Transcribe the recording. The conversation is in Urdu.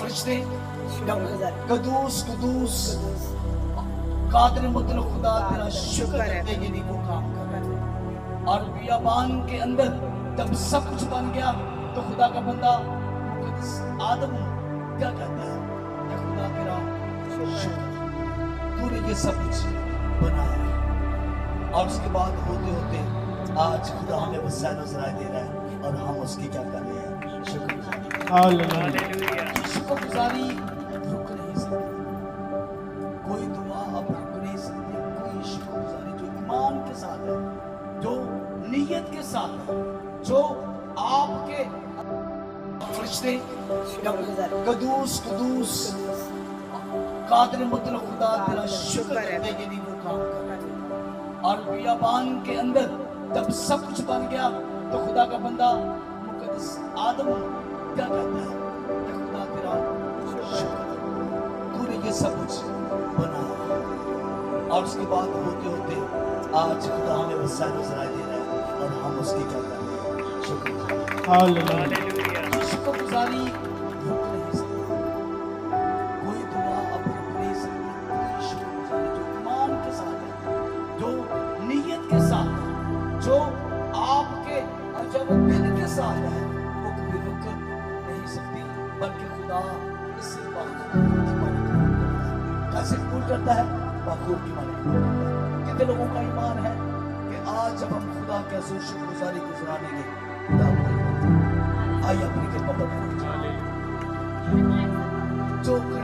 فرشتے قدوس قدوس قادر مطلق خدا تیرا شکر کرتے یہ نہیں وہ کام کر رہے تھے. اور بیابان کے اندر جب سب کچھ بن گیا تو خدا کا بندہ مقدس آدم کیا کہتا ہے کہ خدا تیرا شکر تو نے یہ سب کچھ بنایا ہے. اور اس کے بعد ہوتے ہوتے آج خدا ہمیں وسیع نظر دے رہا ہے اور ہم اس کی کیا کر رہے ہیں شکر گزاری. شکر گزاری رک نہیں سکتی, کوئی دعا اب رک نہیں سکتی, کوئی شکر گزاری جو ایمان کے ساتھ ہے, جو نیت کے ساتھ ہے, جو آپ کے فرشتے قدوس قدوس قادر مطلق خدا تیرا شکر کرتے یہ نہیں وہ کام کر رہے تھے. اور بیابان کے اندر جب سب کچھ بن گیا تو خدا کا بندہ مقدس آدم کیا کہتا ہے کہ خدا تیرا شکر تو نے یہ سب کچھ بنایا. اور اس کے بعد ہوتے ہوتے آج خدا ہمیں وسیع نظر دے رہا ہے اور ہم اس کی کیا کر رہے ہیں شکر گزاری. شکر گزاری رک نہیں سکتی, کوئی دعا اب رک نہیں سکتی, کوئی شکر گزاری جو ایمان کے ساتھ ہے, جو نیت کے ساتھ ہے, جو آپ کے جب دل کے ساتھ ہے, وہ کبھی رک نہیں سکتی, بلکہ خدا اس بات کی مانی کیسے قبول کرتا ہے, بخور کی مانی قبول کرتا ہے. کتنے لوگوں کا ایمان ہے کہ آج جب ہم خدا کے حضور شکر گزاری گزاریں گے خدا آئیے اپنی خدمت میں جو